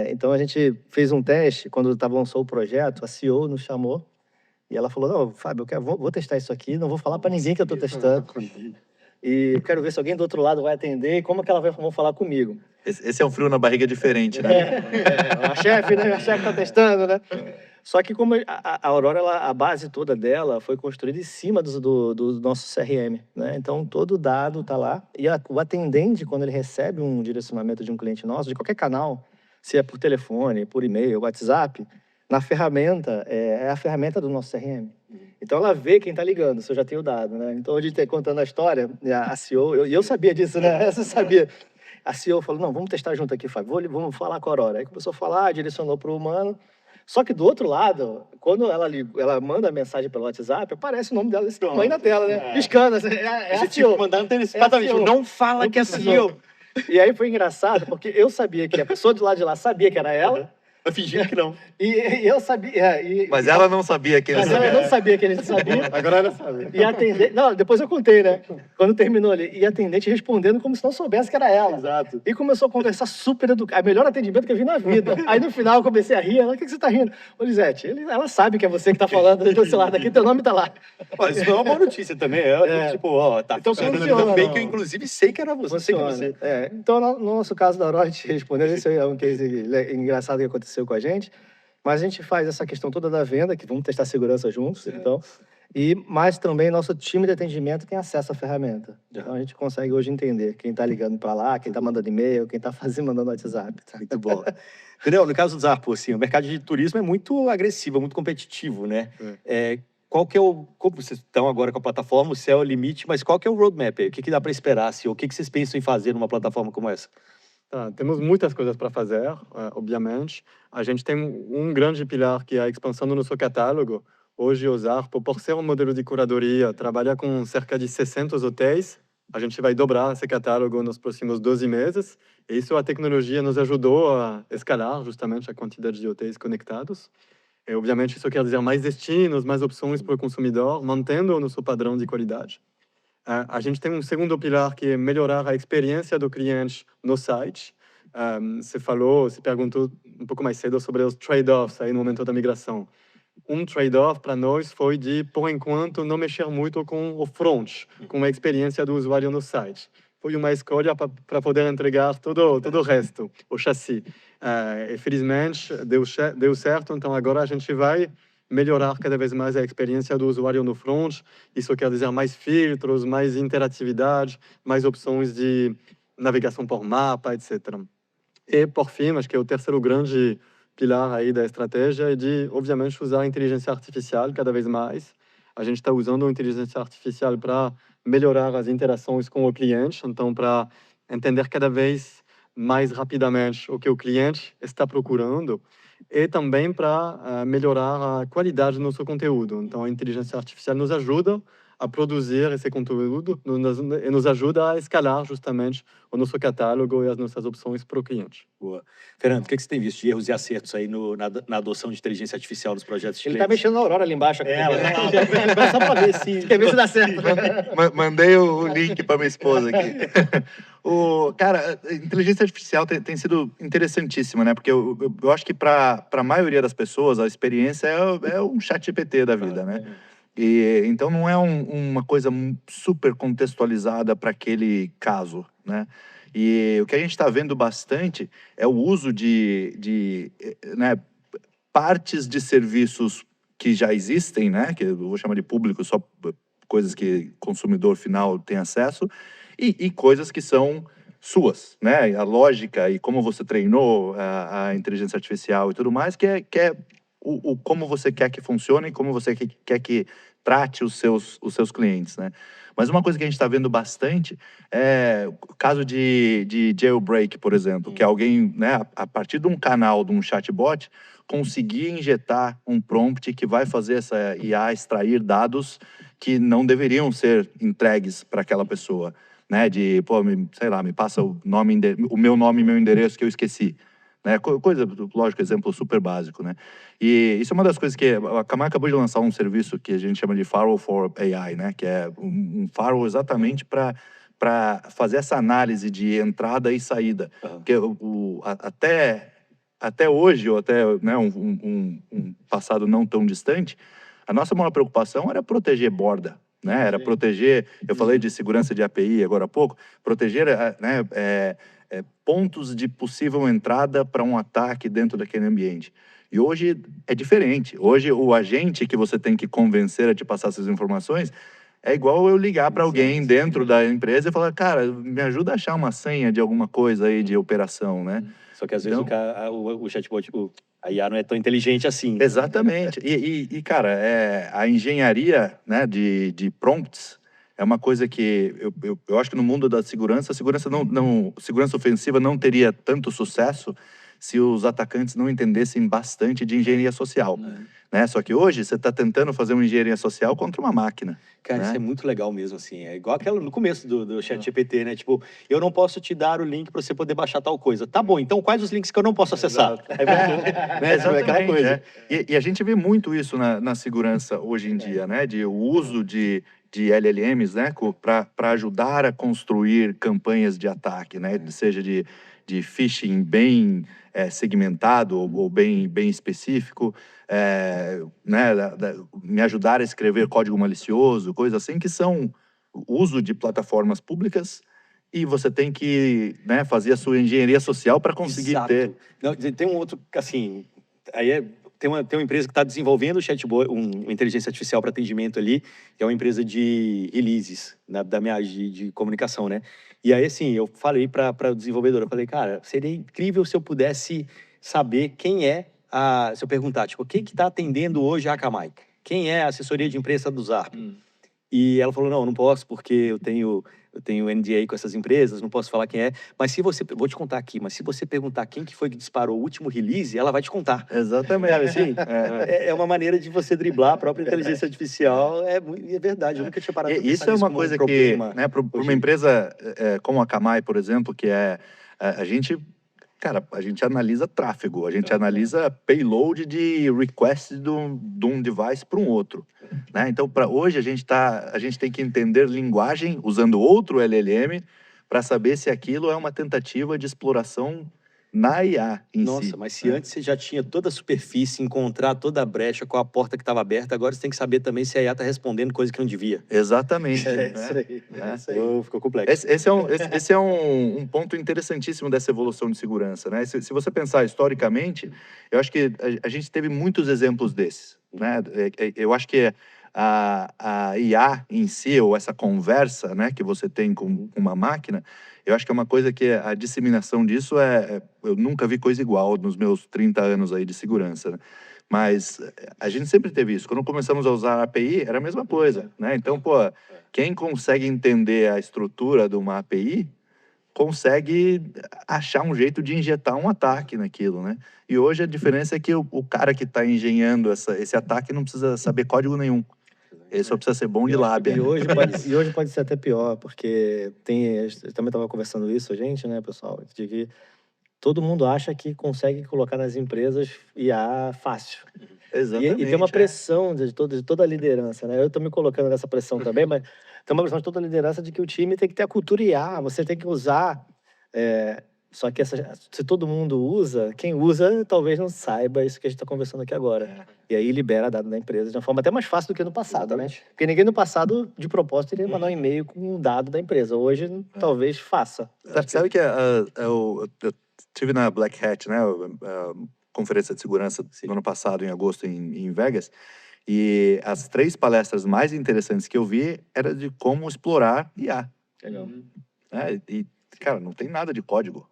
Então, a gente fez um teste, quando lançou o projeto, a CEO nos chamou, e ela falou: não, Fábio, vou testar isso aqui, não vou falar para ninguém que eu estou testando. E eu quero ver se alguém do outro lado vai atender e como que vão falar comigo. Esse é um frio na barriga diferente, né? A chefe, né? A chefe tá testando, né? Só que como a Aurora, a base toda dela foi construída em cima do nosso CRM, né? Então, todo o dado tá lá. E o atendente, quando ele recebe um direcionamento de um cliente nosso, de qualquer canal, se é por telefone, por e-mail, WhatsApp, na ferramenta, é a ferramenta do nosso CRM. Então, ela vê quem está ligando, se eu já tenho o dado, né? Então, a gente contando a história, a CEO, eu sabia disso, né? Você sabia. A CEO falou: não, vamos testar junto aqui, Fábio, vamos falar com a Aurora. Aí começou a falar, direcionou para o humano. Só que do outro lado, quando ela manda a mensagem pelo WhatsApp, aparece o nome dela desse tamanho na tela, né? Piscando, assim, é a CEO. Mandando antecipadamente, não fala que é a CEO. E aí foi engraçado, porque eu sabia que a pessoa do lado de lá sabia que era ela. Eu fingi que não. E eu sabia. Mas ela não sabia que ele Mas ela sabia. não sabia que ele sabia. Agora ela sabe. E a atendente... Não, depois eu contei, né? Quando terminou ali. E a atendente respondendo como se não soubesse que era ela. Exato. E começou a conversar super educado. O melhor atendimento que eu vi na vida. Aí no final eu comecei a rir. Ela: o que você tá rindo? Ô, Lisete, ela sabe que é você que tá falando do seu lado aqui, teu nome tá lá. Ó, isso não é uma boa notícia também. Tipo, tá Então funcionando funciona, bem, não. que eu inclusive sei que era você. Sei que era você. Então, no nosso caso da Aurora, a gente respondeu. Esse é um case engraçado que aconteceu com a gente. Mas a gente faz essa questão toda da venda, que vamos testar segurança juntos, então. Mas também nosso time de atendimento tem acesso à ferramenta. Então a gente consegue hoje entender quem está ligando para lá, quem está mandando e-mail, quem está mandando WhatsApp. Muito bom. Entendeu? No caso do Zarpo, assim, o mercado de turismo é muito agressivo, é muito competitivo, né? qual que é o... Como vocês estão agora com a plataforma, o céu é o limite, mas qual que é o roadmap aí? O que que dá para esperar? Assim, o que que vocês pensam em fazer numa plataforma como essa? Tá, temos muitas coisas para fazer, obviamente. A gente tem um grande pilar que é a expansão do nosso catálogo. Hoje, o Zarpo, por ser um modelo de curadoria, trabalha com cerca de 600 hotéis. A gente vai dobrar esse catálogo nos próximos 12 meses. E isso, a tecnologia nos ajudou a escalar justamente a quantidade de hotéis conectados. E, obviamente, isso quer dizer mais destinos, mais opções para o consumidor, mantendo o nosso padrão de qualidade. A gente tem um segundo pilar que é melhorar a experiência do cliente no site. Você perguntou um pouco mais cedo sobre os trade-offs aí no momento da migração. Um trade-off para nós foi de, por enquanto, não mexer muito com o front, com a experiência do usuário no site. Foi uma escolha para poder entregar todo o resto, o chassi. E felizmente deu certo, então agora a gente vai melhorar cada vez mais a experiência do usuário no front. Isso quer dizer mais filtros, mais interatividade, mais opções de navegação por mapa, etc. E, por fim, acho que é o terceiro grande pilar aí da estratégia é de, obviamente, usar a inteligência artificial cada vez mais. A gente está usando a inteligência artificial para melhorar as interações com o cliente, então, para entender cada vez mais rapidamente o que o cliente está procurando e também para melhorar a qualidade do nosso conteúdo. Então, a inteligência artificial nos ajuda a produzir esse conteúdo e nos ajuda a escalar justamente o nosso catálogo e as nossas opções para o cliente. Boa. Fernando, o que que você tem visto de erros e acertos aí na adoção de inteligência artificial nos projetos de Ele tá clientes? mexendo na Aurora ali embaixo. Só para ver se... Quer ver se dá certo. Mandei o link para minha esposa aqui. Cara, a inteligência artificial tem sido interessantíssima, né? Porque eu acho que para a maioria das pessoas a experiência é um chat GPT da vida, né? E, então não é uma coisa super contextualizada para aquele caso, né? E o que a gente está vendo bastante é o uso né, partes de serviços que já existem, né? Que eu vou chamar de público, só coisas que consumidor final tem acesso, e coisas que são suas, né? A lógica e como você treinou a inteligência artificial e tudo mais, que é como você quer que funcione e como você quer que trate os seus clientes, né? Mas uma coisa que a gente está vendo bastante é o caso de jailbreak, por exemplo, que alguém, né, a partir de um canal, de um chatbot, conseguir injetar um prompt que vai fazer essa IA extrair dados que não deveriam ser entregues para aquela pessoa, né? Pô, sei lá, me passa o meu nome e meu endereço que eu esqueci. Né? Coisa, lógico, exemplo super básico, né? E isso é uma das coisas que a Akamai acabou de lançar um serviço que a gente chama de Firewall for AI, né? Que é um firewall exatamente para fazer essa análise de entrada e saída. Porque até hoje, ou até, né, um passado não tão distante, a nossa maior preocupação era proteger borda, né? Era proteger, eu falei de segurança de API agora há pouco, proteger, né, pontos de possível entrada para um ataque dentro daquele ambiente. E hoje é diferente. Hoje o agente que você tem que convencer a te passar essas informações é igual eu ligar para alguém dentro da empresa e falar, cara, me ajuda a achar uma senha de alguma coisa aí de operação, né? Só que às vezes o chatbot, a IA não é tão inteligente assim. Exatamente. E cara, a engenharia, né, de prompts é uma coisa que eu acho que no mundo da segurança, a segurança ofensiva não teria tanto sucesso se os atacantes não entendessem bastante de engenharia social, né? Só que hoje você está tentando fazer uma engenharia social contra uma máquina. Cara, né? isso é muito legal mesmo, assim. É igual aquela no começo do chat GPT, né? Tipo, eu não posso te dar o link para você poder baixar tal coisa. Tá bom, então quais os links que eu não posso acessar? Né? Tipo, é aquela coisa. E a gente vê muito isso na segurança hoje em dia, né? O uso de LLMs, né? Para ajudar a construir campanhas de ataque, né? Seja de phishing bem segmentado ou bem específico, né? Me ajudar a escrever código malicioso, coisas assim, que são uso de plataformas públicas e você tem que, né, fazer a sua engenharia social para conseguir Exato. ter. Não, tem um outro, assim, tem uma empresa que está desenvolvendo o chatbot, uma inteligência artificial para atendimento ali, que é uma empresa de releases, da minha área de comunicação, né? E aí, assim, eu falei para o desenvolvedor, eu falei, cara, seria incrível se eu pudesse saber quem se eu perguntar, tipo, quem que está atendendo hoje a Akamai? quem é a assessoria de imprensa do Zarp? E ela falou, não, eu não posso porque eu tenho NDA com essas empresas, não posso falar quem é. Mas se você, vou te contar aqui, mas se você perguntar quem que foi que disparou o último release, ela vai te contar. Exatamente. Sabe assim? É uma maneira de você driblar a própria inteligência artificial. É verdade, eu nunca tinha parado pra Isso pensar é uma como um coisa que, problema né, para uma hoje. empresa como a Camai, por exemplo, que a gente, cara, a gente analisa tráfego, a gente analisa payload de request de um device para um outro, né? Então, para hoje a gente tem que entender linguagem usando outro LLM para saber se aquilo é uma tentativa de exploração na IA em si. Nossa, mas se antes você já tinha toda a superfície, encontrar toda a brecha, qual a porta que estava aberta, agora você tem que saber também se a IA está respondendo coisa que não devia. Exatamente. É né? isso aí. É isso aí. Ficou complexo. Esse é um ponto interessantíssimo dessa evolução de segurança, né? Se você pensar historicamente, eu acho que a gente teve muitos exemplos desses, né? Eu acho que a IA em si, ou essa conversa, né, que você tem com uma máquina, eu acho que é uma coisa que a disseminação disso eu nunca vi coisa igual nos meus 30 anos aí de segurança, né? Mas a gente sempre teve isso. Quando começamos a usar a API, era a mesma coisa, né? Então, pô, quem consegue entender a estrutura de uma API consegue achar um jeito de injetar um ataque naquilo, né? E hoje a diferença é que o cara que está engenhando esse ataque não precisa saber código nenhum. Ele só precisa ser bom de lábia. E hoje pode ser até pior, porque eu também estava conversando isso, a gente, né, pessoal, de que todo mundo acha que consegue colocar nas empresas IA fácil. Exatamente. E tem uma pressão de toda a liderança, né? Eu estou me colocando nessa pressão também, mas tem uma pressão de toda a liderança de que o time tem que ter a cultura IA, você tem que usar. Só que se todo mundo usa, quem usa talvez não saiba isso que a gente está conversando aqui agora. E aí libera dado da empresa de uma forma até mais fácil do que no passado, né? Porque ninguém no passado, de propósito, iria mandar um e-mail com um dado da empresa. Hoje, talvez faça. Sabe que eu estive na Black Hat, né? A conferência de segurança no ano passado, em agosto, em Vegas. E as 3 palestras mais interessantes que eu vi era de como explorar IA. Legal. E, cara, não tem nada de código.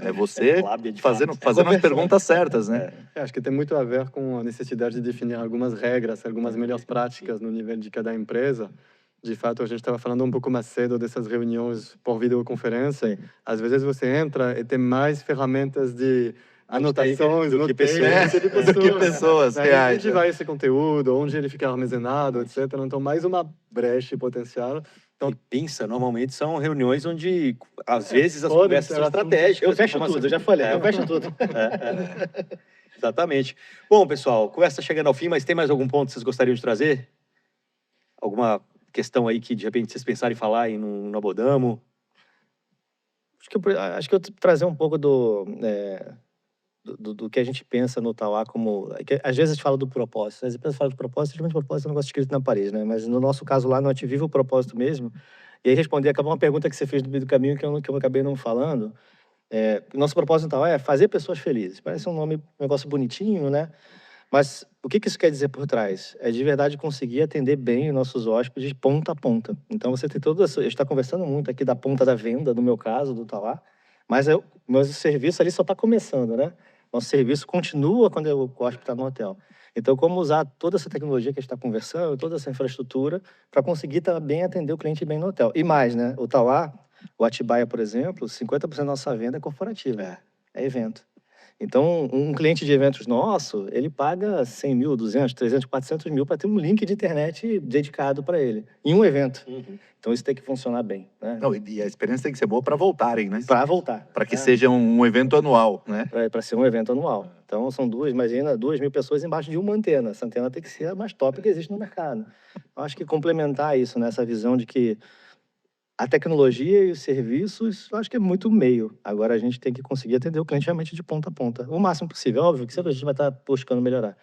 É você lábia de fazendo fato. as perguntas certas, né? Acho que tem muito a ver com a necessidade de definir algumas regras, algumas melhores práticas no nível de cada empresa. De fato, a gente estava falando um pouco mais cedo dessas reuniões por videoconferência. Às vezes você entra e tem mais ferramentas de anotações do que pessoas. Do que pessoas reais. Onde vai esse conteúdo, onde ele fica armazenado, etc. Então, mais uma brecha potencial. Então, pensa, normalmente são reuniões onde, às vezes, as podem conversas ser são estratégicas. Eu fecho tudo, eu já falei, eu fecho tudo. Exatamente. Bom, pessoal, a conversa está chegando ao fim, mas tem mais algum ponto que vocês gostariam de trazer? Alguma questão aí que, de repente, vocês pensarem em falar e não abordamos? Acho que eu trazer um pouco do que a gente pensa no Tauá como... Às vezes a gente fala do propósito. As empresas falam do propósito, geralmente o propósito é um negócio escrito na parede, né? Mas no nosso caso lá, a gente vive o propósito mesmo. E aí acabou uma pergunta que você fez no meio do caminho que eu acabei não falando. Nosso propósito no Tauá é fazer pessoas felizes. Parece um negócio bonitinho, né? Mas o que isso quer dizer por trás? É de verdade conseguir atender bem os nossos hóspedes de ponta a ponta. Então você tem todo esse... A gente está conversando muito aqui da ponta da venda, no meu caso, do Tauá. Mas o meu serviço ali só está começando, né? Nosso serviço continua quando o hóspede está no hotel. Então, como usar toda essa tecnologia que a gente está conversando, toda essa infraestrutura, para conseguir também atender o cliente bem no hotel. E mais, né? O Tauá, o Atibaia, por exemplo, 50% da nossa venda é corporativa, é evento. Então, um cliente de eventos nosso, ele paga 100 mil, 200, 300, 400 mil para ter um link de internet dedicado para ele, em um evento. Então, isso tem que funcionar bem, né? Não, e a experiência tem que ser boa para voltarem, né? Para voltar. Para que seja um evento anual, né? Para ser um evento anual. Então, são 2.000 pessoas embaixo de uma antena. Essa antena tem que ser a mais top que existe no mercado. Eu acho que complementar isso, né? Essa visão de que a tecnologia e os serviços, eu acho que é muito meio. Agora, a gente tem que conseguir atender o cliente realmente de ponta a ponta. O máximo possível. Óbvio que sempre a gente vai estar buscando melhorar.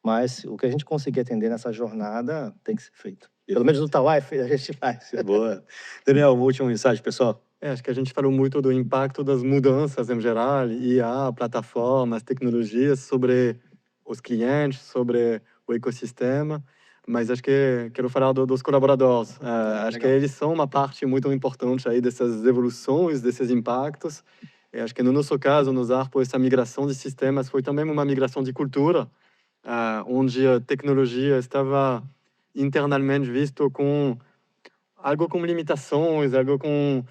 Mas o que a gente conseguir atender nessa jornada tem que ser feito. Pelo menos no Tauá, a gente faz. Boa. Daniel, uma última mensagem, pessoal. Acho que a gente falou muito do impacto das mudanças em geral, IA, plataformas, tecnologias, sobre os clientes, sobre o ecossistema. Mas acho que quero falar dos colaboradores. Acho que eles são uma parte muito importante aí dessas evoluções, desses impactos. E acho que no nosso caso, no Zarp, essa migração de sistemas foi também uma migração de cultura. onde a tecnologia estava internamente visto com algo com limitações, algo com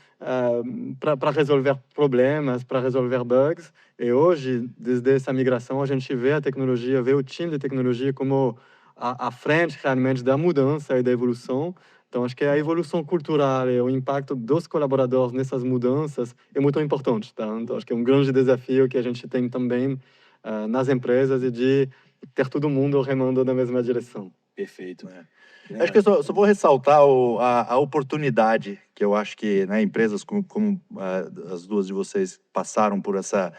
para resolver problemas, para resolver bugs. E hoje, desde essa migração, a gente vê a tecnologia, vê o time de tecnologia como a frente realmente da mudança e da evolução. Então, acho que a evolução cultural e o impacto dos colaboradores nessas mudanças é muito importante. Tá? Então, acho que é um grande desafio que a gente tem também nas empresas e de ter todo mundo remando na mesma direção. Perfeito. Acho que eu só vou ressaltar a oportunidade que eu acho que, né, empresas como as duas de vocês passaram por essa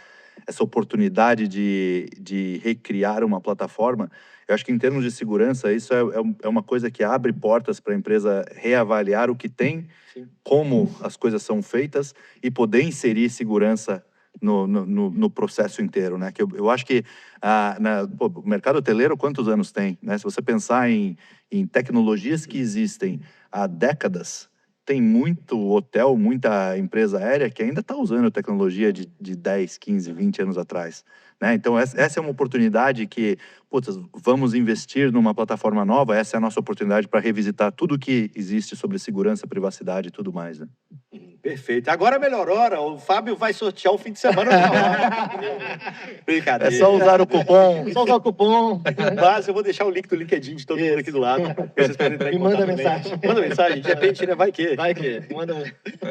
oportunidade de recriar uma plataforma. Eu acho que em termos de segurança, isso é uma coisa que abre portas para a empresa reavaliar o que tem, como as coisas são feitas e poder inserir segurança no processo inteiro, né? Que eu acho que o mercado hoteleiro, quantos anos tem, né? Se você pensar em tecnologias que existem há décadas, tem muito hotel, muita empresa aérea que ainda está usando tecnologia de 10, 15, 20 anos atrás, né? Então, essa é uma oportunidade que, putz, vamos investir numa plataforma nova, essa é a nossa oportunidade para revisitar tudo que existe sobre segurança, privacidade e tudo mais, né? Perfeito. Agora a melhor hora, o Fábio vai sortear o fim de semana. Brincadeira. É só usar o cupom. Só usar o cupom. Mas eu vou deixar o link do LinkedIn de todo mundo aqui do lado. Vocês podem entrar em Me manda contato também. mensagem. Manda mensagem. De repente, né? Vai que. Vai que manda.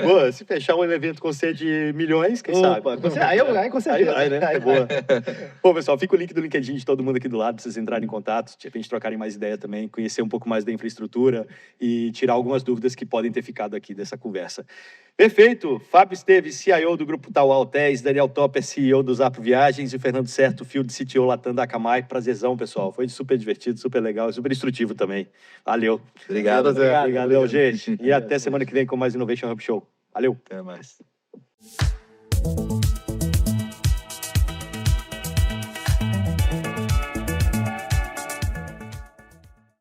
Pô, se fechar um evento com você de milhões, quem sabe? Opa, aí com certeza. Aí vai, né? Aí Boa. Pô, pessoal, fica o link do LinkedIn de todo mundo aqui do lado, pra vocês entrarem em contato, de repente trocarem mais ideia também, conhecer um pouco mais da infraestrutura e tirar algumas dúvidas que podem ter ficado aqui dessa conversa. Perfeito. Fábio Esteves, CIO do Grupo Tauá Hotéis, Daniel Topper, CEO do Zap Viagens e o Fernando Certo, Field CTO Latam da Akamai. Prazerzão, pessoal. Foi super divertido, super legal, super instrutivo também. Valeu. Obrigado. Obrigado, gente. E até semana que vem com mais Innovation Hub Show. Valeu. Até mais.